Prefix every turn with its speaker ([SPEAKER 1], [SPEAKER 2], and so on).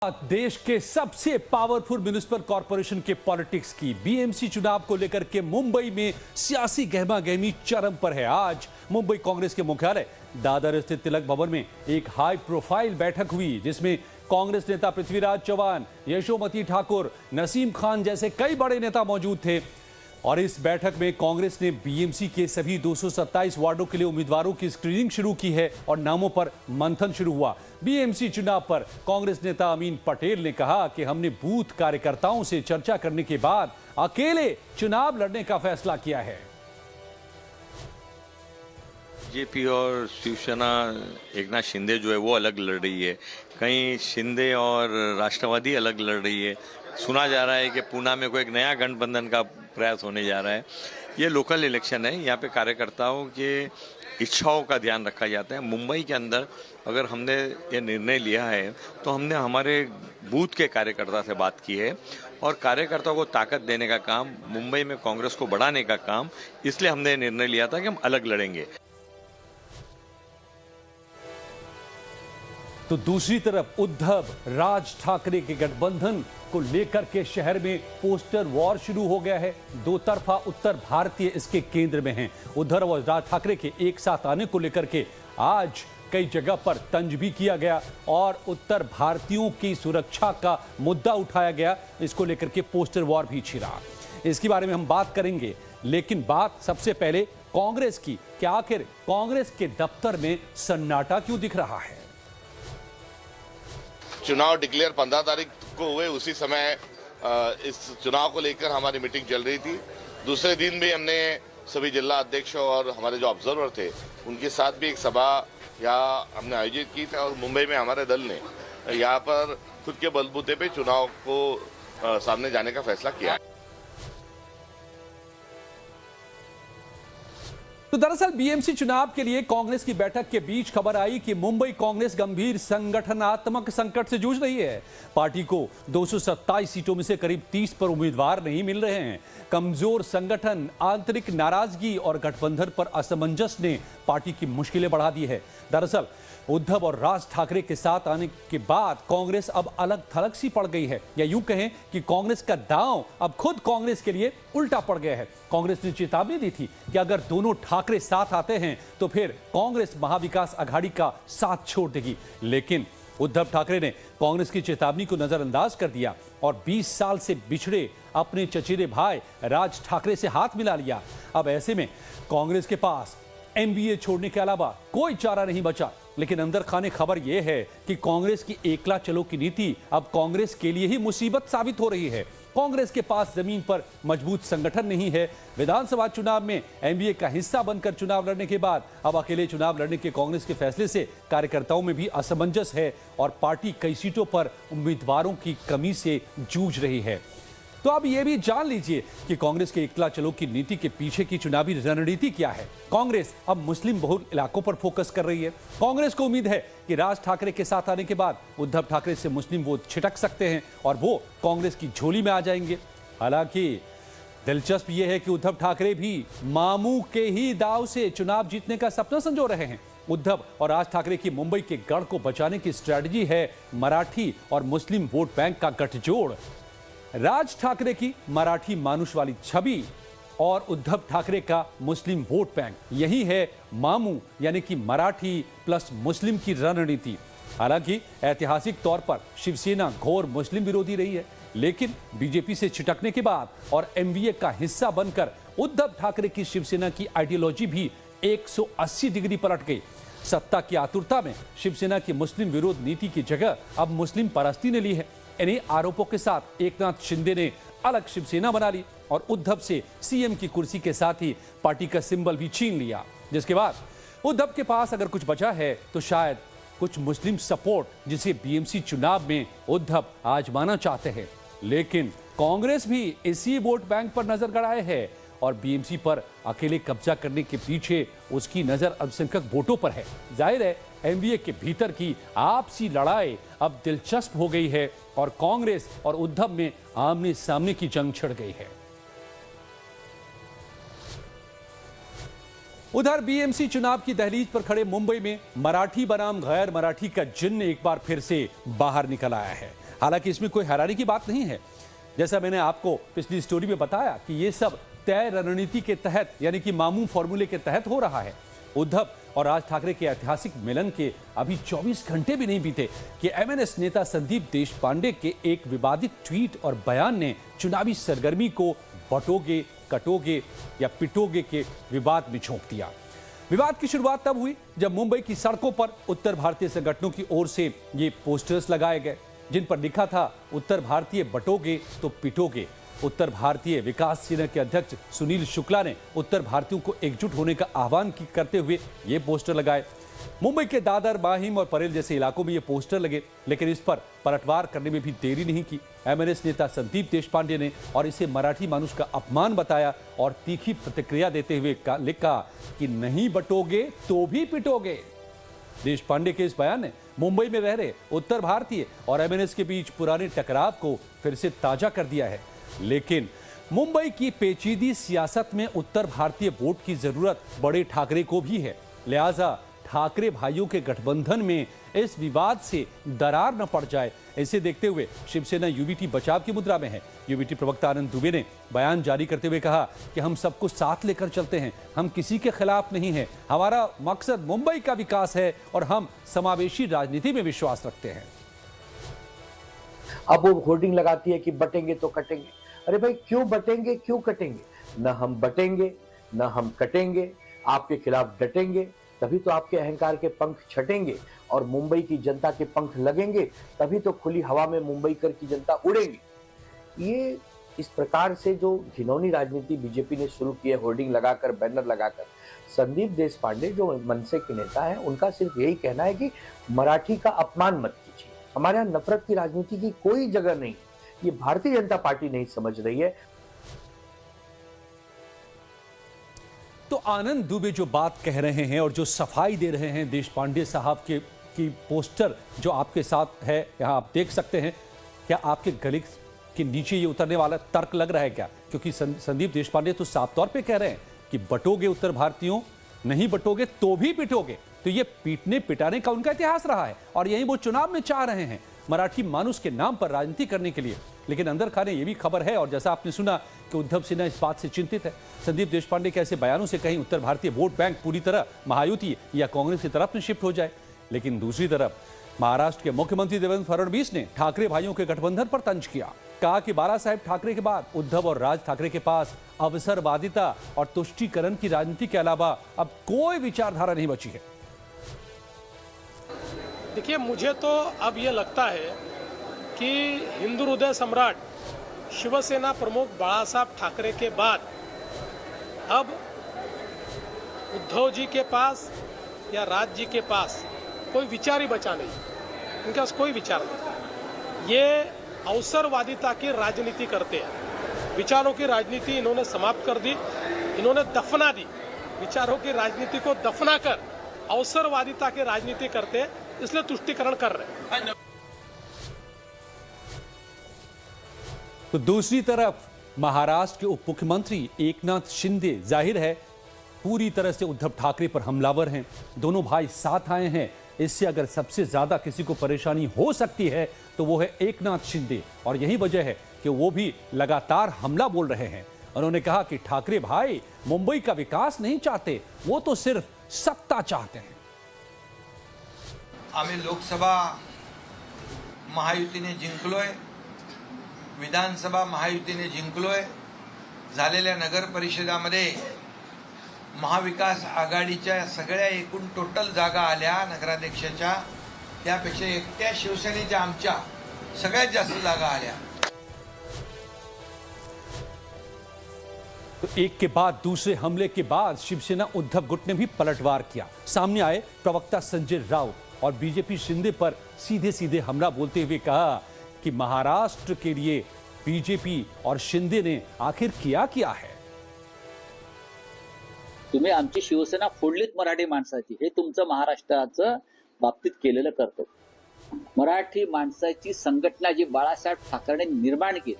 [SPEAKER 1] देश के सबसे पावरफुल म्युनिसिपल कॉरपोरेशन के पॉलिटिक्स की बीएमसी चुनाव को लेकर के मुंबई में सियासी गहमागहमी चरम पर है। आज मुंबई कांग्रेस के मुख्यालय दादर स्थित तिलक भवन में एक हाई प्रोफाइल बैठक हुई, जिसमें कांग्रेस नेता पृथ्वीराज चौहान, यशोमती ठाकुर, नसीम खान जैसे कई बड़े नेता मौजूद थे। और इस बैठक में कांग्रेस ने बीएमसी के सभी 227 वार्डों के लिए उम्मीदवारों की स्क्रीनिंग शुरू की है और नामों पर मंथन शुरू हुआ। बीएमसी चुनाव पर कांग्रेस नेता अमीन पटेल ने कहा कि हमने बूथ कार्यकर्ताओं से चर्चा करने के बाद अकेले चुनाव लड़ने का फैसला किया है।
[SPEAKER 2] बीजेपी और शिवसेना एकनाथ शिंदे जो है वो अलग लड़ रही है, कहीं शिंदे और राष्ट्रवादी अलग लड़ रही है। सुना जा रहा है कि पूना में कोई एक नया गठबंधन का प्रयास होने जा रहा है। ये लोकल इलेक्शन है, यहाँ पे कार्यकर्ताओं के इच्छाओं का ध्यान रखा जाता है। मुंबई के अंदर अगर हमने ये निर्णय लिया है तो हमने हमारे बूथ के कार्यकर्ता से बात की है और कार्यकर्ताओं को ताकत देने का काम, मुंबई में कांग्रेस को बढ़ाने का काम, इसलिए हमने निर्णय लिया था कि हम अलग लड़ेंगे।
[SPEAKER 1] तो दूसरी तरफ उद्धव राज ठाकरे के गठबंधन को लेकर के शहर में पोस्टर वॉर शुरू हो गया है। दो तरफा उत्तर भारतीय इसके केंद्र में हैं। उद्धव और राज ठाकरे के एक साथ आने को लेकर के आज कई जगह पर तंज भी किया गया और उत्तर भारतीयों की सुरक्षा का मुद्दा उठाया गया। इसको लेकर के पोस्टर वॉर भी छिड़ा। इसके बारे में हम बात करेंगे, लेकिन बात सबसे पहले कांग्रेस की कि आखिर कांग्रेस के दफ्तर में सन्नाटा क्यों दिख रहा है।
[SPEAKER 3] चुनाव डिक्लेयर 15 तारीख को हुए, उसी समय इस चुनाव को लेकर हमारी मीटिंग चल रही थी। दूसरे दिन भी हमने सभी जिला अध्यक्ष और हमारे जो ऑब्जर्वर थे उनके साथ भी एक सभा यहाँ हमने आयोजित की थी और मुंबई में हमारे दल ने यहाँ पर खुद के बलबूते पे चुनाव को सामने जाने का फैसला किया।
[SPEAKER 1] तो दरअसल बीएमसी चुनाव के लिए कांग्रेस की बैठक के बीच खबर आई कि मुंबई कांग्रेस गंभीर संगठनात्मक संकट से जूझ रही है। पार्टी को 227 सीटों में से करीब 30 पर उम्मीदवार नहीं मिल रहे हैं। कमजोर संगठन, आंतरिक नाराजगी और गठबंधन पर असमंजस ने पार्टी की मुश्किलें बढ़ा दी है। दरअसल उद्धव और राज ठाकरे के साथ आने के बाद कांग्रेस अब अलग थलग सी पड़ गई है, या यूं कहें कि कांग्रेस का दांव अब खुद कांग्रेस के लिए उल्टा पड़ गया है। कांग्रेस ने चेतावनी दी थी कि अगर दोनों ठाकरे साथ आते हैं तो फिर कांग्रेस महाविकास आघाड़ी का साथ छोड़ देगी, लेकिन उद्धव ठाकरे ने कांग्रेस की चेतावनी को नजरअंदाज कर दिया और 20 साल से बिछड़े अपने चचेरे भाई राज ठाकरे से हाथ मिला लिया। अब ऐसे में कांग्रेस के पास एमबीए छोड़ने के अलावा कोई चारा नहीं बचा। लेकिन अंदर खाने खबर यह है कि कांग्रेस की एकला चलो की नीति अब कांग्रेस के लिए ही मुसीबत साबित हो रही है। कांग्रेस के पास जमीन पर मजबूत संगठन नहीं है। विधानसभा चुनाव में एमबीए का हिस्सा बनकर चुनाव लड़ने के बाद अब अकेले चुनाव लड़ने के कांग्रेस के फैसले से कार्यकर्ताओं में भी असमंजस है और पार्टी कई सीटों पर उम्मीदवारों की कमी से जूझ रही है। तो अब यह भी जान लीजिए कि कांग्रेस के एकला चलो की नीति के पीछे की चुनावी रणनीति क्या है। कांग्रेस अब मुस्लिम बहुल इलाकों पर फोकस कर रही है। कांग्रेस को उम्मीद है कि राज ठाकरे के साथ आने के बाद उद्धव ठाकरे से मुस्लिम वोट छिटक सकते हैं और वो कांग्रेस की झोली में आ जाएंगे। हालांकि दिलचस्प यह है कि उद्धव ठाकरे भी मामू के ही दाव से चुनाव जीतने का सपना संजो रहे हैं। उद्धव और राज ठाकरे की मुंबई के गढ़ को बचाने की स्ट्रैटेजी है मराठी और मुस्लिम वोट बैंक का गठजोड़। राज ठाकरे की मराठी मानुष वाली छवि और उद्धव ठाकरे का मुस्लिम वोट बैंक, यही है मामू यानी कि मराठी प्लस मुस्लिम की रणनीति। हालांकि ऐतिहासिक तौर पर शिवसेना घोर मुस्लिम विरोधी रही है, लेकिन बीजेपी से छिटकने के बाद और एमवीए का हिस्सा बनकर उद्धव ठाकरे की शिवसेना की आइडियोलॉजी भी 180 डिग्री पलट गई। सत्ता की आतुरता में शिवसेना की मुस्लिम विरोध नीति की जगह अब मुस्लिम परस्ती ने ली है। इन्हीं आरोपों के साथ एकनाथ शिंदे ने अलग शिवसेना बना ली और उद्धव से सीएम की कुर्सी के साथ ही पार्टी का सिंबल भी छीन लिया, जिसके बाद उद्धव के पास अगर कुछ बचा है तो शायद कुछ मुस्लिम सपोर्ट, जिसे बीएमसी चुनाव में उद्धव आजमाना चाहते हैं। लेकिन कांग्रेस भी इसी वोट बैंक पर नजर गड़ाए है और बीएमसी पर अकेले कब्जा करने के पीछे उसकी नजर अल्पसंख्यक वोटों पर है। जाहिर है एमबीए के भीतर की आपसी लड़ाई अब दिलचस्प हो गई है और कांग्रेस और उद्धव में आमने सामने की जंग छिड़ गई है। उधर बीएमसी चुनाव की दहलीज पर खड़े मुंबई में मराठी बनाम गैर मराठी का जिन्न एक बार फिर से बाहर निकल आया है। हालांकि इसमें कोई हैरानी की बात नहीं है। जैसा मैंने आपको पिछली स्टोरी में बताया कि ये सब तय रणनीति के तहत यानी कि मामू फॉर्मूले के तहत हो रहा है। उद्धव और राज ठाकरे के ऐतिहासिक मिलन के अभी 24 घंटे भी नहीं बीते कि एमएनएस नेता संदीप देशपांडे के एक विवादित ट्वीट और बयान ने चुनावी सरगर्मी को बटोगे, कटोगे या पिटोगे के विवाद में झोंक दिया। विवाद की शुरुआत तब हुई जब मुंबई की सड़कों पर उत्तर भारतीय संगठनों की ओर से ये पोस्टर्स लगाए गए जिन पर लिखा था उत्तर भारतीय बटोगे तो पिटोगे। उत्तर भारतीय विकास सेना के अध्यक्ष सुनील शुक्ला ने उत्तर भारतीयों को एकजुट होने का आह्वान करते हुए ये पोस्टर लगाए। मुंबई के दादर, माहिम और परेल जैसे इलाकों में ये पोस्टर लगे, लेकिन इस पर पलटवार करने में भी देरी नहीं की। एमएनएस नेता संदीप देशपांडे ने और इसे मराठी मानुष का अपमान बताया और तीखी प्रतिक्रिया देते हुए लिखा कि नहीं बटोगे तो भी पिटोगे। देशपांडे के इस बयान ने मुंबई में रह रहे उत्तर भारतीय और एमएनएस के बीच पुराने टकराव को फिर से ताजा कर दिया है। लेकिन मुंबई की पेचीदी सियासत में उत्तर भारतीय वोट की जरूरत बड़े ठाकरे को भी है। लिहाजा ठाकरे भाइयों के गठबंधन में इस विवाद से दरार न पड़ जाए, इसे देखते हुए शिवसेना यूबीटी बचाव की मुद्रा में है। यूबीटी प्रवक्ता आनंद दुबे ने बयान जारी करते हुए कहा कि हम सबको साथ लेकर चलते हैं, हम किसी के खिलाफ नहीं हैं, हमारा मकसद मुंबई का विकास है और हम समावेशी राजनीति में विश्वास रखते हैं।
[SPEAKER 4] अब वो होर्डिंग लगाती है कि बटेंगे तो कटेंगे। अरे भाई, क्यों बटेंगे, क्यों कटेंगे? न हम बटेंगे न हम कटेंगे, आपके खिलाफ डटेंगे, तभी तो आपके अहंकार के पंख छटेंगे और मुंबई की जनता के पंख लगेंगे, तभी तो खुली हवा में मुंबईकर की जनता उड़ेंगे। ये इस प्रकार से जो घिनौनी राजनीति बीजेपी ने शुरू की है, होर्डिंग लगाकर, बैनर लगाकर, संदीप देशपांडे जो मनसे के नेता हैं, उनका सिर्फ यही कहना है कि मराठी का अपमान मत कीजिए। हमारे यहाँ नफरत की राजनीति की कोई जगह नहीं। ये भारतीय जनता पार्टी नहीं समझ रही है।
[SPEAKER 1] तो आनंद दुबे जो बात कह रहे हैं और जो सफाई दे रहे हैं देशपांडे साहब के की पोस्टर जो आपके साथ है, यहां आप देख सकते हैं, क्या आपके गले के नीचे ये उतरने वाला तर्क लग रहा है क्या? क्योंकि संदीप देशपांडे तो साफ तौर पे कह रहे हैं कि बटोगे उत्तर भारतीयों, नहीं बटोगे तो भी पिटोगे। तो ये पीटने पिटाने का उनका इतिहास रहा है और यही वो चुनाव में चाह रहे हैं, मराठी मानुष के नाम पर राजनीति करने के लिए। लेकिन अंदर खाने ये भी खबर है और जैसा आपने सुना कि उद्धव सिन्हा इस बात से चिंतित है। संदीप देशपांडे के ऐसे बयानों से कहीं उत्तर भारतीय वोट बैंक पूरी तरह महायुति या कांग्रेस की तरफ में शिफ्ट हो जाए। लेकिन दूसरी तरफ महाराष्ट्र के मुख्यमंत्री देवेंद्र फडणवीस ने ठाकरे भाइयों के गठबंधन पर तंज किया। कहा कि बाला साहेब ठाकरे के बाद उद्धव और राज ठाकरे के पास अवसरवादिता और तुष्टीकरण की राजनीति के अलावा अब कोई विचारधारा नहीं बची है।
[SPEAKER 5] देखिए, मुझे तो अब ये लगता है कि हिंदू हृदय सम्राट शिवसेना प्रमुख बाला साहब ठाकरे के बाद अब उद्धव जी के पास या राज जी के पास कोई विचार ही बचा नहीं। उनके पास कोई विचार नहीं। ये अवसरवादिता की राजनीति करते हैं। विचारों की राजनीति इन्होंने समाप्त कर दी, इन्होंने दफना दी। विचारों की राजनीति को दफना कर अवसरवादिता की राजनीति करते हैं, इसलिए तुष्टीकरण कर रहे हैं।
[SPEAKER 1] तो दूसरी तरफ महाराष्ट्र के उप मुख्यमंत्री एकनाथ शिंदे जाहिर है पूरी तरह से उद्धव ठाकरे पर हमलावर हैं। दोनों भाई साथ आए हैं। इससे अगर सबसे ज्यादा किसी को परेशानी हो सकती है तो वो है एकनाथ शिंदे और यही वजह है कि वो भी लगातार हमला बोल रहे हैं। उन्होंने कहा कि ठाकरे भाई मुंबई का विकास नहीं चाहते, वो तो सिर्फ सत्ता चाहते हैं।
[SPEAKER 6] आम्ही लोकसभा महायुतीने जिंकलोय, विधानसभा महायुतीने जिंकलोय। झालेल्या नगर परिषदामध्ये महाविकास आघाडीच्या सगळ्या एकूण टोटल जागा आल्या नगराध्यक्षाच्या, त्यापेक्षा एकट्या शिवसेनेच्या आमच्या सगळ्यात जास्त जागा आल्या।
[SPEAKER 1] तो एक के बाद दूसरे हमले के बाद शिवसेना उद्धव गुट ने भी पलटवार किया। सामने आए प्रवक्ता संजय राउत और बीजेपी शिंदे पर सीधे सीधे हमला बोलते हुए कहा कि महाराष्ट्र के लिए बीजेपी और शिंदे ने आखिर किया क्या है।
[SPEAKER 7] तुम्ही आमची शिवसेना फोडलीत मराठी माणसाची, हे तुमचं महाराष्ट्राचं बाबतीत केलेलं कर्तव्य। मराठी माणसाची संघटना जी बाळासाहेब ठाकरेंनी निर्माण केली